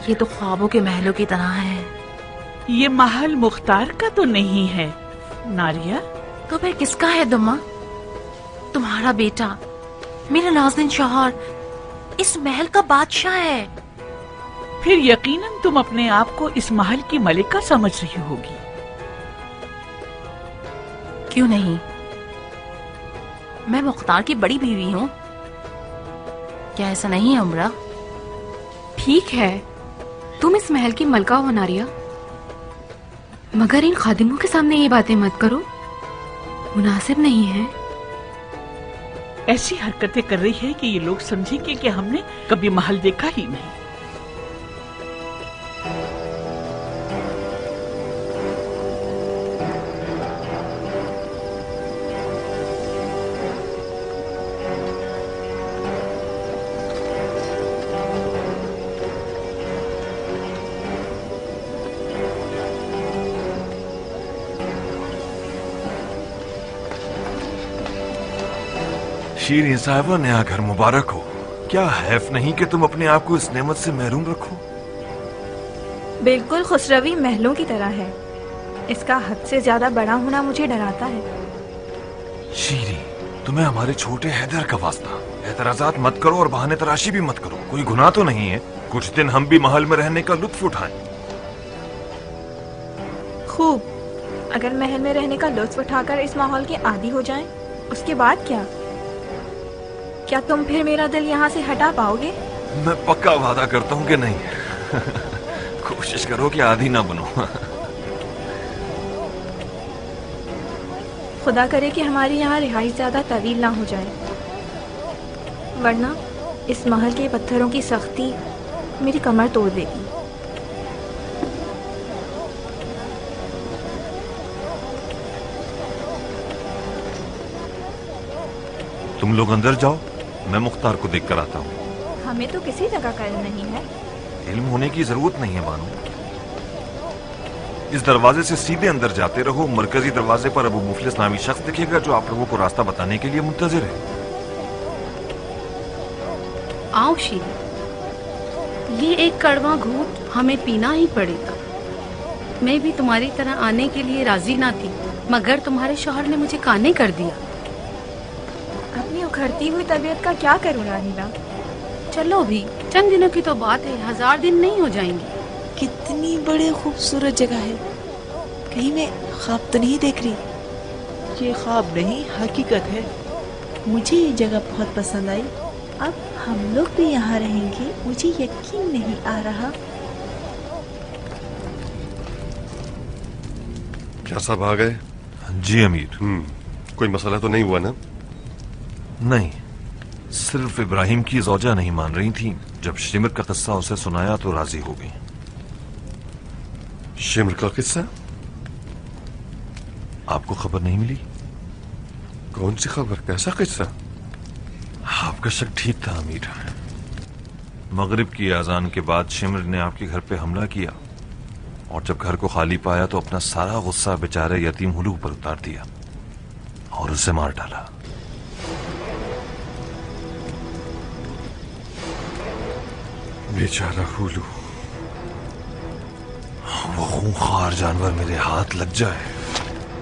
ये तो ख्वाबों के महलों की तरह है। ये महल मुख्तार का तो नहीं है नारिया। तो फिर किसका है दुम्मा? तुम्हारा बेटा, मेरा नाज़िन शौहर, इस महल का बादशाह है। फिर यकीनन तुम अपने आप को इस महल की मलिका समझ रही होगी। क्यों नहीं, मैं मुख्तार की बड़ी बीवी हूँ। क्या ऐसा नहीं है उमरा? ठीक है, तुम इस महल की मलका हो नारिया, मगर इन खादिमों के सामने ये बातें मत करो, मुनासिब नहीं है। ऐसी हरकतें कर रही है कि ये लोग समझेंगे कि हमने कभी महल देखा ही नहीं। शीरीन साहिबा, नया घर मुबारक हो। क्या हैफ नहीं कि तुम अपने आप को इस नेमत से महरूम रखो? बिल्कुल खुसरवी महलों की तरह है। इसका हद से ज्यादा बड़ा होना मुझे डराता है। शीरी, तुम्हें हमारे छोटे हैदर का वास्ता, एतराजात मत करो और बहाने तराशी भी मत करो। कोई गुनाह तो नहीं है। कुछ दिन हम भी महल में रहने का लुत्फ उठाएं। खूब, अगर महल में रहने का लुत्फ उठाकर इस माहौल के आदी हो जाएं, उसके बाद क्या? क्या तुम फिर मेरा दिल यहाँ से हटा पाओगे? मैं पक्का वादा करता हूँ कि नहीं। कोशिश करो कि आदी ना बनो। खुदा करे कि हमारी यहाँ रिहाई ज़्यादा तवील ना हो जाए, वरना इस महल के पत्थरों की सख्ती मेरी कमर तोड़ देगी। तुम लोग अंदर जाओ, मैं मुख्तार को देख कर आता हूँ। हमें तो किसी जगह का इल्म नहीं है। इल्म होने की जरूरत नहीं है बानो। इस दरवाजे से सीधे अंदर जाते रहो। मरकजी दरवाजे पर अबू मुफलिस नामी शख्स दिखेगा जो आप लोगों को रास्ता बताने के लिए मुंतजिर है। आओ शीला, ये एक कड़वा घूंट हमें पीना ही पड़ेगा। मैं भी तुम्हारी तरह आने के लिए राजी ना थी, मगर तुम्हारे शौहर ने मुझे काने कर दिया। अपनी उखड़ती हुई तबीयत का क्या करूँ रानीला? चलो भी, चंद दिनों की तो बात है, 1000 दिन नहीं हो जाएंगे। कितनी बड़ी खूबसूरत जगह है, कहीं मैं ख्वाब तो नहीं देख रही? ये ख्वाब नहीं, हकीकत है। मुझे ये जगह बहुत पसंद आई। अब हम लोग भी यहाँ रहेंगे, मुझे यकीन नहीं आ रहा। क्या सब आ गए? जी अमीर। कोई मसला तो नहीं हुआ ना? नहीं, सिर्फ इब्राहिम की ज़ौजा नहीं मान रही थी। जब शिमर का किस्सा उसे सुनाया तो राजी हो गई। शिमर का किस्सा? आपको खबर नहीं मिली? कौन सी खबर, कैसा किस्सा? आपका शक ठीक था अमीर। मगरिब की अजान के बाद शिमर ने आपके घर पे हमला किया और जब घर को खाली पाया तो अपना सारा गुस्सा बेचारे यतीम हुलू पर उतार दिया और उसे मार डाला। बेचारा हुलू। वो खूंखार जानवर मेरे हाथ लग जाए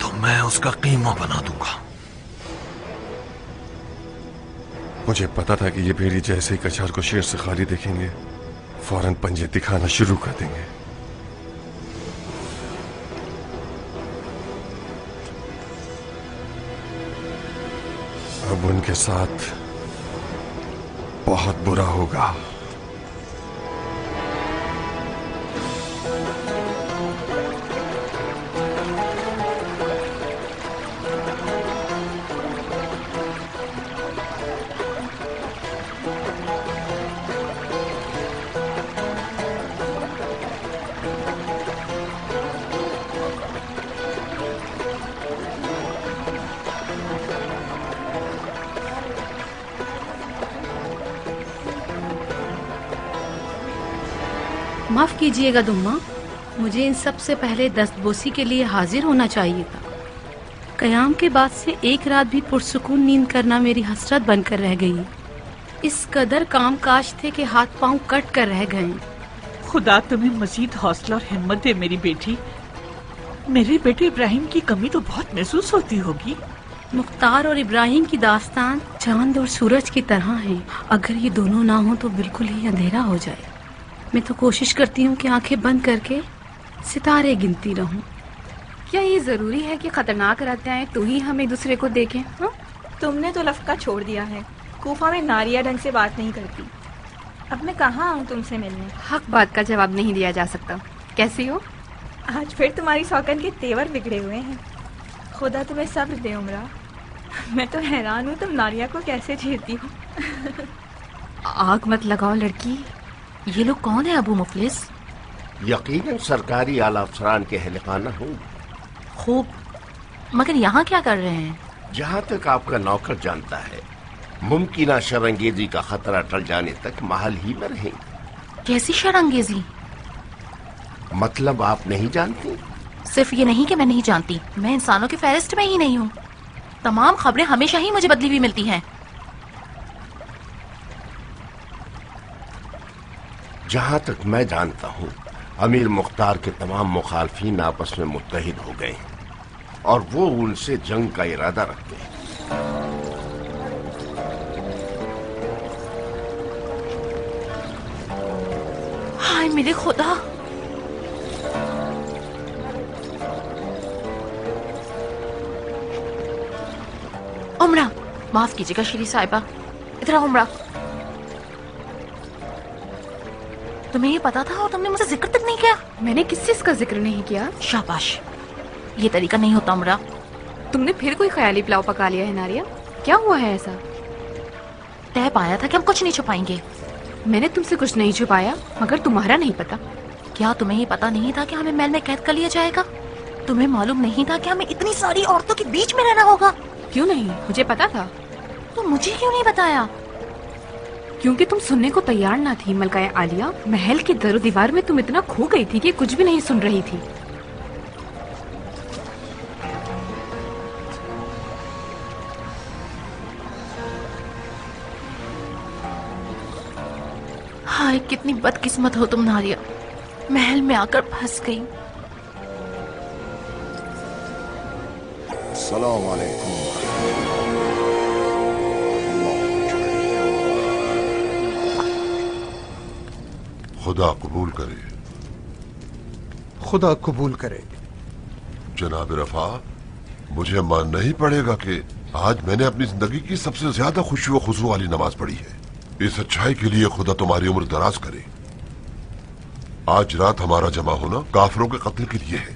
तो मैं उसका कीमा बना दूंगा। मुझे पता था कि ये भेड़ी जैसे ही कछार को शेर से खाली देखेंगे फौरन पंजे दिखाना शुरू कर देंगे। अब उनके साथ बहुत बुरा होगा। माफ कीजिएगा दुम्मा, मुझे इन सब से पहले दस्तबोसी के लिए हाजिर होना चाहिए था। कयाम के बाद से एक रात भी पुरसुकून नींद करना मेरी हसरत बनकर रह गई। इस कदर काम काज थे कि हाथ पांव कट कर रह गए। खुदा तुम्हें मजीद हौसला और हिम्मत दे मेरी बेटी। मेरे बेटे इब्राहिम की कमी तो बहुत महसूस होती होगी। मुख्तार और इब्राहिम की दास्तान चांद और सूरज की तरह है। अगर ये दोनों ना हो तो बिल्कुल ही अंधेरा हो जाए। मैं तो कोशिश करती हूँ कि आंखें बंद करके सितारे गिनती रहूं। क्या ये जरूरी है कि खतरनाक रहते हैं तो ही हम एक दूसरे को देखें? हाँ? तुमने तो लफका छोड़ दिया है। कूफा में नारियां ढंग से बात नहीं करती। अब मैं कहाँ आऊँ तुमसे मिलने? हक बात का जवाब नहीं दिया जा सकता। कैसी हो? आज फिर तुम्हारी सौगन के तेवर बिगड़े हुए हैं। खुदा तुम्हें सब्र दे उमरा। मैं तो हैरान हूँ तुम नारिया को कैसे झेलती हो। आग मत लगाओ लड़की। ये लोग कौन है अबू मुफलिस? यकीनन सरकारी आला अफसरान के अहलखाना हूँ। खूब, मगर यहाँ क्या कर रहे हैं? जहाँ तक आपका नौकर जानता है, मुमकिन शरंगेजी का खतरा टल जाने तक महल ही में रहेंगे। कैसी शरंगेजी? मतलब आप नहीं जानती? सिर्फ ये नहीं कि मैं नहीं जानती, मैं इंसानों की फहरिस्त में ही नहीं हूँ। तमाम खबरें हमेशा ही मुझे बदली हुई मिलती हैं। जहाँ तक मैं जानता हूँ, अमीर मुख्तार के तमाम मुखालफीन आपस में मुत्तहिद हो गए और वो उनसे जंग का इरादा रखते हैं। हाय मेरे खुदा! उमरा, माफ कीजिएगा श्री साहिबा, इधर आओ उमरा। तुम्हें ये पता था और तुमने मुझसे जिक्र तक नहीं किया? मैंने किस चीज का जिक्र नहीं किया। शाबाश, ये तरीका नहीं होता उमरा। तुमने फिर कोई ख्याली पुलाव पका लिया है नारिया? क्या हुआ है ऐसा? तय पाया था कि हम कुछ नहीं छुपाएंगे। मैंने तुमसे कुछ नहीं छुपाया, मगर तुम्हारा नहीं पता। क्या तुम्हें ये पता नहीं था कि हमें महल में कैद कर लिया जाएगा? तुम्हें मालूम नहीं था कि हमें इतनी सारी औरतों के बीच में रहना होगा? क्यों नहीं, मुझे पता था। तो मुझे क्यों नहीं बताया? क्योंकि तुम सुनने को तैयार ना थी मलकाए आलिया। महल की दरो दीवार में तुम इतना खो गई थी कि कुछ भी नहीं सुन रही थी। हाय, कितनी बदकिस्मत हो तुम नारिया, महल में आकर फंस गई। अस्सलाम वालेकुम। खुदा कबूल करे। खुदा कबूल करे। जनाब रफा, मुझे मानना ही पड़ेगा कि आज मैंने अपनी जिंदगी की सबसे ज्यादा खुशी व खुशू वाली नमाज पढ़ी है। इस अच्छाई के लिए खुदा तुम्हारी उम्र दराज करे। आज रात हमारा जमा होना काफिरों के कत्ल के लिए है।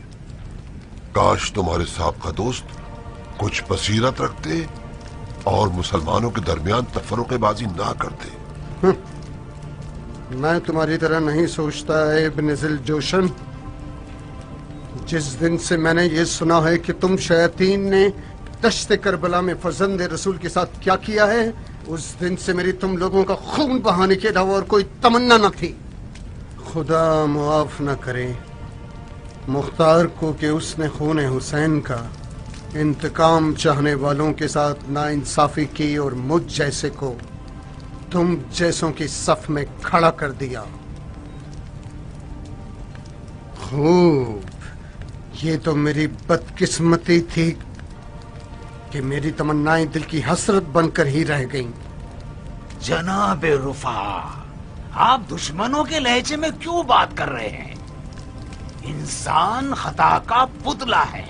काश तुम्हारे साबका दोस्त कुछ बसीरत रखते और मुसलमानों के दरमियान तफर्रुक़ेबाजी ना करते। मैं तुम्हारी तरह नहीं सोचता है इब्न ज़िल जोशन। जिस दिन से मैंने ये सुना है कि तुम शैतान ने दश्त करबला में फर्जंद रसूल के साथ क्या किया है, उस दिन से मेरी तुम लोगों का खून बहाने के अलावा और कोई तमन्ना न थी। खुदा मुआफ न करे मुख्तार को कि उसने खून हुसैन का इंतकाम चाहने वालों के साथ नाइंसाफी की और मुझ जैसे को तुम जैसों की सफ में खड़ा कर दिया। खूब, ये तो मेरी बदकिस्मती थी कि मेरी तमन्नाएं दिल की हसरत बनकर ही रह गईं। जनाब रुफा, आप दुश्मनों के लहजे में क्यों बात कर रहे हैं? इंसान खता का पुतला है,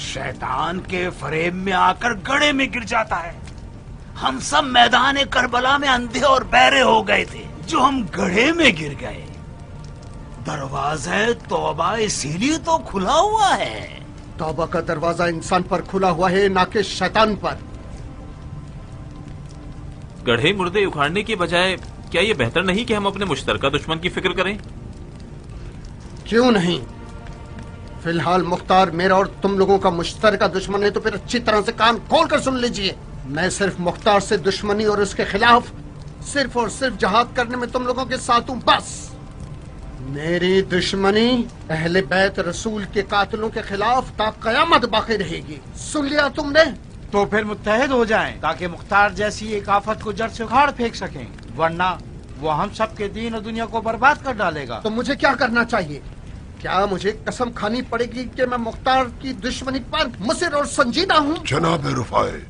शैतान के फरेब में आकर गड्ढे में गिर जाता है। हम सब मैदान करबला में अंधे और बहरे हो गए थे, जो हम गड्ढे में गिर गए। दरवाजा तौबा इसीलिए तो खुला हुआ है। तौबा का दरवाजा इंसान पर खुला हुआ है, ना कि शैतान पर। गड्ढे मुर्दे उखाड़ने के बजाय क्या ये बेहतर नहीं कि हम अपने मुश्तरका दुश्मन की फिक्र करें? क्यों नहीं? फिलहाल मुख्तार मेरा और तुम लोगों का मुश्तरका दुश्मन है, तो फिर अच्छी तरह से कान खोल कर सुन लीजिए। मैं सिर्फ मुख्तार से दुश्मनी और उसके खिलाफ सिर्फ और सिर्फ जहाद करने में तुम लोगों के साथ हूँ, बस। मेरी दुश्मनी अहले बैत रसूल के कातिलों के खिलाफ ता कयामत बाकी रहेगी। सुन लिया तुमने? तो फिर मुत्तहिद हो जाएं, ताकि मुख्तार जैसी एक आफत को जड़ से उखाड़ फेंक सकें, वरना वो हम सब के दीन और दुनिया को बर्बाद कर डालेगा। तो मुझे क्या करना चाहिए? क्या मुझे कसम खानी पड़ेगी कि मैं मुख्तार की दुश्मनी पर मुसिर और संजीदा हूँ? जनाब रुफाए,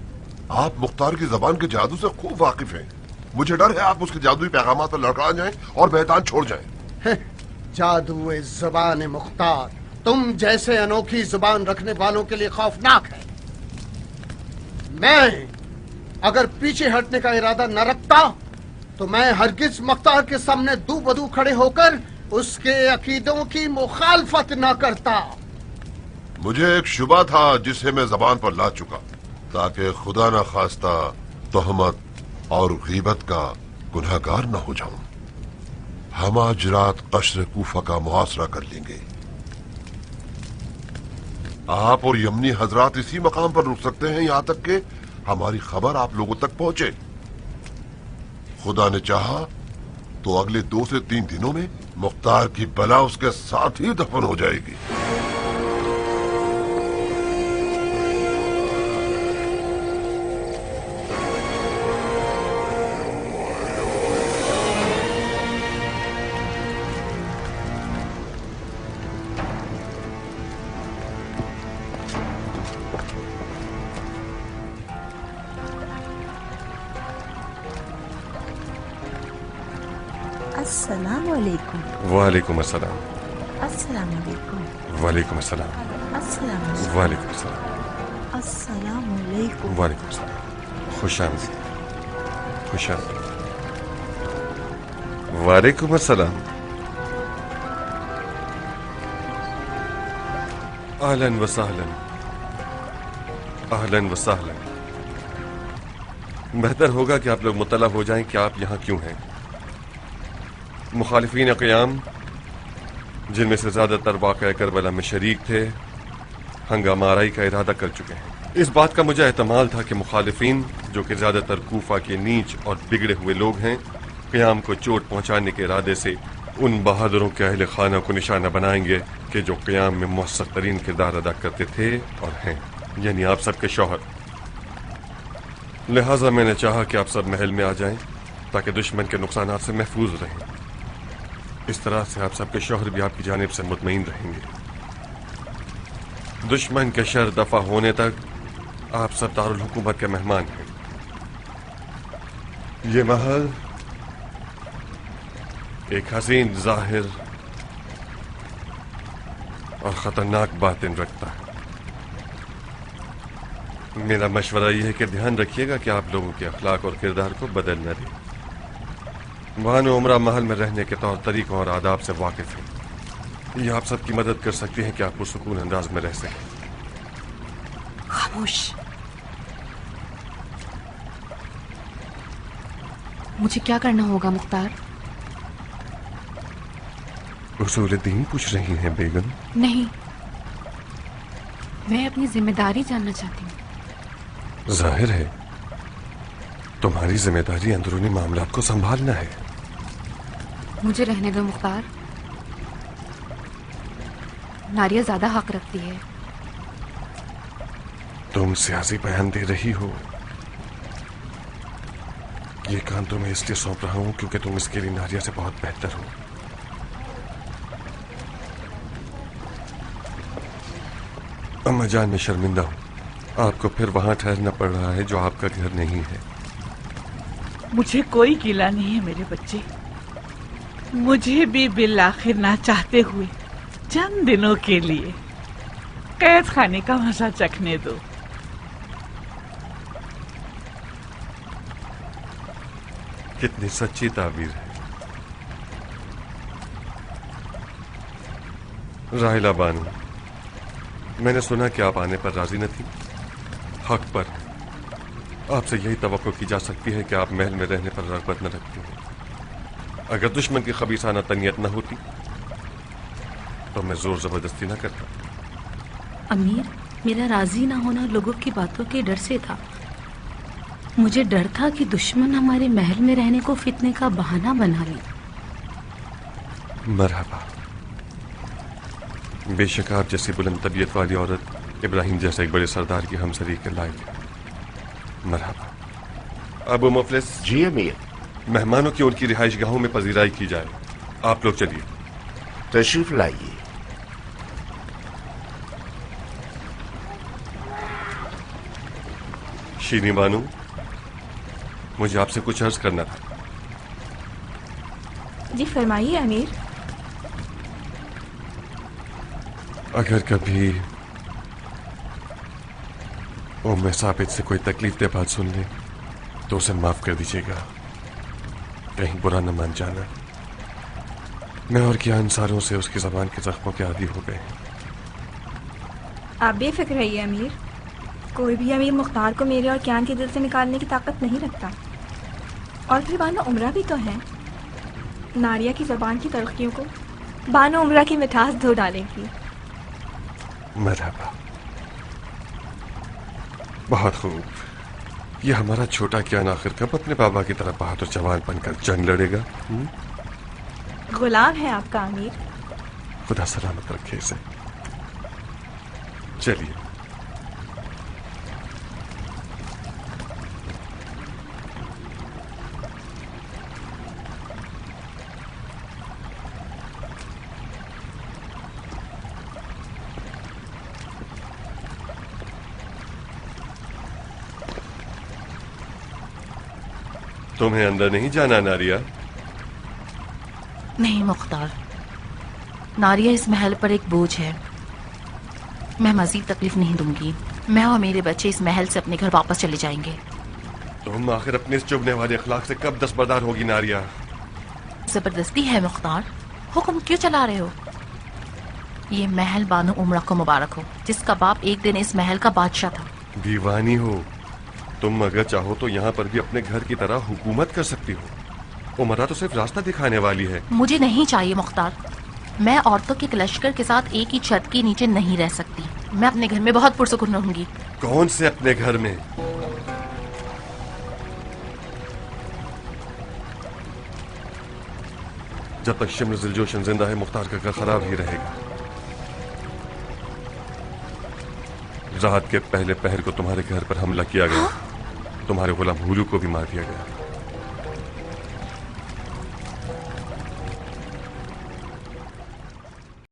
आप मुख्तार की जबान के जादू से खूब वाकिफ हैं। मुझे डर है आप उसके जादुई पैगामात पर लड़खड़ा जाएं और बेहतान छोड़ जाएं। जादू जुबान मुख्तार तुम जैसे अनोखी जुबान रखने वालों के लिए खौफनाक है। मैं अगर पीछे हटने का इरादा न रखता तो मैं हरगिज मुख्तार के सामने दू बदू खड़े होकर उसके अकीदों की मुखालफत न करता। मुझे एक शुबा था जिसे मैं जबान पर ला चुका, ताकि खुदा न खास्ता तोहमत और गीबत का गुनहगार न हो जाऊं। हम आज रात कश्र कूफा का मुहासरा कर लेंगे। आप और यमनी हजरात इसी मकाम पर रुक सकते हैं यहाँ तक कि हमारी खबर आप लोगों तक पहुंचे। खुदा ने चाहा तो अगले 2 से 3 दिनों में मुख्तार की बला उसके साथ ही दफन हो जाएगी। अस्सलाम वालेकुम। वालेकुम अस्सलाम। अस्सलाम वालेकुम। वालेकुम अस्सलाम। अस्सलाम वालेकुम अस्सलाम। अस्सलाम वालेकुम। वालेकुम अस्सलाम। खुश आमदीद। खुश आमदीद। वालेकुम अस्सलाम। आहलन व सहलन, आहलन व सहलन। बेहतर होगा कि आप लोग मुतला हो जाएं कि आप यहाँ क्यों हैं। मुखालिफीन क़याम, जिनमें से ज्यादातर वाक़या करबला में शरीक थे, हंगामा आराई का इरादा कर चुके हैं। इस बात का मुझे एहतमाल था कि मुखालिफीन, जो कि ज्यादातर कूफा के नीच और बिगड़े हुए लोग हैं, क़याम को चोट पहुंचाने के इरादे से उन बहादुरों के अहले खाना को निशाना बनाएंगे कि जो क़याम में मुअस्सर तरीन किरदार अदा करते थे और हैं, यानी आप सबके शौहर। लिहाजा मैंने चाहा कि आप सब महल में आ जाएं ताकि दुश्मन के नुकसानात से महफूज रहें। इस तरह से आप सबके शौहर भी आपकी जानिब से मुतमईन रहेंगे। दुश्मन के शर दफा होने तक आप सब दारुल हुकूमत के मेहमान हैं। ये महल एक हसीन जाहिर और खतरनाक बातिन रखता है। मेरा मशवरा यह है कि ध्यान रखिएगा कि आप लोगों के अखलाक और किरदार को बदल न दे। बानो उमरा महल में रहने के तौर तरीकों और आदाब से वाकिफ है। ये आप सबकी मदद कर सकती हैं कि आप पुरसुकून अंदाज में रह सकें। खामोश। मुझे क्या करना होगा मुख्तार? उसूल-ए-दीन पूछ रही हैं बेगम? नहीं, मैं अपनी जिम्मेदारी जानना चाहती हूँ। जाहिर है तुम्हारी जिम्मेदारी अंदरूनी मामलात को संभालना है। मुझे रहने दो मुख्तार। नारिया ज्यादा हक रखती है। तुम सियासी बयान दे रही हो। ये काम तो मैं इसलिए सौंप रहा हूं क्योंकि तुम इसके लिए नारिया से बहुत बेहतर हो। अम्मा जान, मैं शर्मिंदा हूं। आपको फिर वहां ठहरना पड़ रहा है जो आपका घर नहीं है। मुझे कोई गिला नहीं है मेरे बच्चे। मुझे भी बिल आखिर ना चाहते हुए चंद दिनों के लिए कैद खाने का मजा चखने दो। कितनी सच्ची ताबीर है। राहिला बानू, मैंने सुना कि आप आने पर राजी न थी। हक पर आपसे यही तवक्को की जा सकती है कि आप महल में रहने पर रग़बत न रखती हैं। अगर दुश्मन की खबीसाना तनीयत न होती तो मैं जोर जबरदस्ती न करता। अमीर, मेरा राजी ना होना लोगों की बातों के डर से था। मुझे डर था कि दुश्मन हमारे महल में रहने को फितने का बहाना बना ले। मरहबा। बेशक आप जैसी बुलंद तबीयत वाली औरत इब्राहिम जैसे एक बड़े सरदार की हमसरी के लायक है। मरहबा। अबू मुफलिस। जी अमीर। मेहमानों की उनकी रिहाइश गाहों में पजीराई की जाए। आप लोग चलिए। तशरीफ लाइए। शीनी बानू, मुझे आपसे कुछ अर्ज करना था। जी फरमाइए अमीर। अगर कभी उम्मे साबित से कोई तकलीफ दे बात सुन ले तो उसे माफ कर दीजिएगा। कहीं बुरा न मान जाना। मैं और क्या अंसारों से उसकी जबान के जख्मों के आदी हो गए। आप बेफिक्र रहिए अमीर। कोई भी अमीर मुख्तार को मेरे और क्यान के दिल से निकालने की ताकत नहीं रखता। और फिर बानो उमरा भी तो है। नारिया की जबान की तरक्कियों को बानो उमरा की मिठास धो डालेगी। मरहबा। बहुत खूब। ये हमारा छोटा क्यान आखिर कब अपने बाबा की तरह बहादुर जवान बनकर जंग लड़ेगा? गुलाम है आपका अमीर। खुदा सलामत रखे इसे। चलिए। तुम्हें अंदर नहीं जाना नारिया? नहीं मुख्तार, नारिया इस महल पर एक बोझ है। मैं मजीद तकलीफ नहीं दूंगी। मैं और मेरे बच्चे इस महल से अपने घर वापस चले जाएंगे। तुम आखिर अपने इस चुभने वाले अखलाक से कब दस्तबरदार होगी नारिया? जबरदस्ती है मुख्तार, हुक्म क्यों चला रहे हो? ये महल बानो उमरा को मुबारक हो, जिसका बाप एक दिन इस महल का बादशाह था। दीवानी हो तुम, अगर चाहो तो यहाँ पर भी अपने घर की तरह हुकूमत कर सकती हो। उमरा तो सिर्फ रास्ता दिखाने वाली है। मुझे नहीं चाहिए मुख्तार, मैं औरतों के एक लश्कर के साथ एक ही छत के नीचे नहीं रह सकती। मैं अपने घर में बहुत पुरसुकून रहूंगी। कौन से अपने घर में? जब तक शिम्र जिलजोशन जिंदा है मुख्तार का घर खराब ही रहेगा। रात के पहले पहर को तुम्हारे घर पर हमला किया गया, तुम्हारे गुलाम हुलू को भी मार दिया गया।